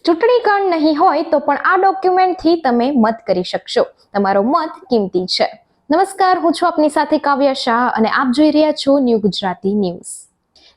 ચૂંટણી કાર્ડ નહીં હોય તો પણ આ ડોક્યુમેન્ટથી તમે મત કરી શકશો. તમારો મત કિંમતી છે. નમસ્કાર, હું છું આપની સાથે કાવ્યા શાહ અને આપ જોઈ રહ્યા છો ન્યૂ ગુજરાતી ન્યૂઝ.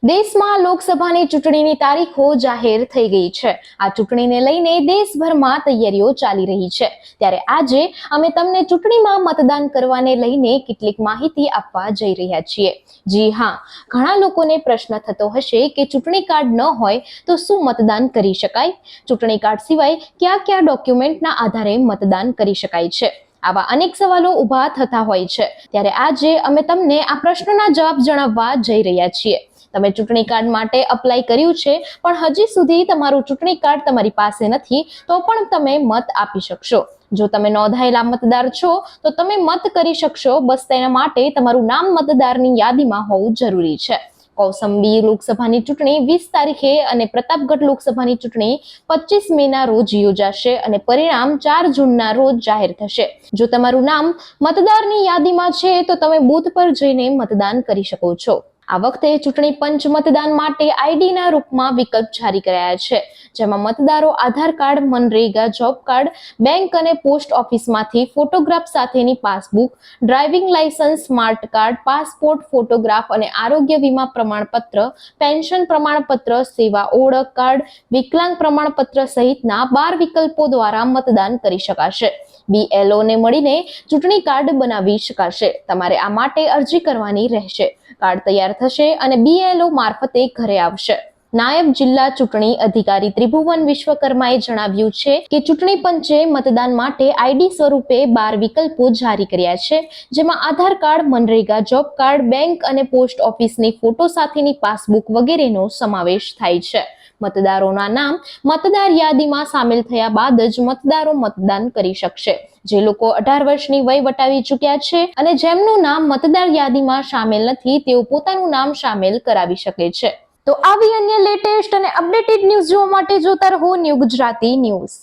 દેશમાં લોકસભાની ચૂંટણીની તારીખો જાહેર થઈ ગઈ છે. આ ચૂંટણીને લઈને દેશભરમાં તૈયારીઓ ચાલી રહી છે. ત્યારે આજે અમે તમને ચૂંટણીમાં મતદાન કરવાને લઈને કેટલીક માહિતી આપવા જઈ રહ્યા છીએ. જી હા, ઘણા લોકોને પ્રશ્ન થતો હશે કે ચૂંટણી કાર્ડ ન હોય તો શું મતદાન કરી શકાય? ચૂંટણી કાર્ડ સિવાય કયા કયા ડોક્યુમેન્ટના આધારે મતદાન કરી શકાય છે? આવા અનેક સવાલો ઊભા થતા હોય છે. ત્યારે આજે અમે તમને આ પ્રશ્નના જવાબ જણાવવા જઈ રહ્યા છીએ. તમે ચૂંટણી કાર્ડ માટે અપ્લાય કર્યું છે પણ હજી સુધી તમારું ચૂંટણી કાર્ડ તમારી પાસે નથી તો પણ તમે મત આપી શકશો. જો તમે નોંધાયેલા મતદાર છો તો તમે મત કરી શકશો. બસ તેના માટે તમારું નામ મતદારની યાદીમાં હોવું જરૂરી છે. કૌસંબી લોકસભાની ચૂંટણી 20 તારીખે અને પ્રતાપગઢ લોકસભાની ચૂંટણી 25 મેના રોજ યોજાશે અને પરિણામ 4 જૂનના રોજ જાહેર થશે. જો તમારું નામ મતદારની યાદીમાં છે તો તમે બૂથ પર જઈને મતદાન કરી શકો છો. આ વખતે ચૂંટણી પંચ મતદાન માટે આઈડીના રૂપમાં વિકલ્પ જારી કરાયા છે, જેમાં મતદારો Aadhaar card, MNREGA job card, bank અને પોસ્ટ ઓફિસમાંથી ફોટોગ્રાફ સાથેની passbook, driving licence, smart card, passport photograph અને આરોગ્ય વીમા પ્રમાણપત્ર, પેન્શન પ્રમાણપત્ર, સેવા ઓળખ કાર્ડ, વિકલાંગ પ્રમાણપત્ર સહિતના 12 વિકલ્પો દ્વારા મતદાન કરી શકાશે. BLO ને મળીને ચૂંટણી કાર્ડ બનાવી શકાશે. તમારે આ માટે અરજી કરવાની રહેશે. કાર્ડ તૈયાર થશે અને BLO મારફતે ઘરે આવશે. નાયબ જિલ્લા ચૂંટણી અધિકારી ત્રિભુવન વિશ્વકર્માએ જણાવ્યું છે કે ચૂંટણી પંચે મતદાન માટે આઈડી સ્વરૂપે 12 વિકલ્પો જારી કર્યા છે, જેમાં Aadhaar card, MNREGA job card, bank અને પોસ્ટ ઓફિસની ફોટો સાથેની પાસબુક વગેરેનો સમાવેશ થાય છે. મતદારોના નામ મતદાર યાદીમાં સામેલ થયા બાદ જ મતદારો મતદાન કરી શકશે. જે લોકો 18 વર્ષની વય વટાવી ચૂક્યા છે અને જેમનું નામ મતદાર યાદીમાં સામેલ નથી તેઓ પોતાનું નામ સામેલ કરાવી શકે છે. તો આવી અન્ય લેટેસ્ટ અને અપડેટેડ ન્યૂઝ જોવા માટે જોતા રહો ન્યૂ ગુજરાતી ન્યૂઝ.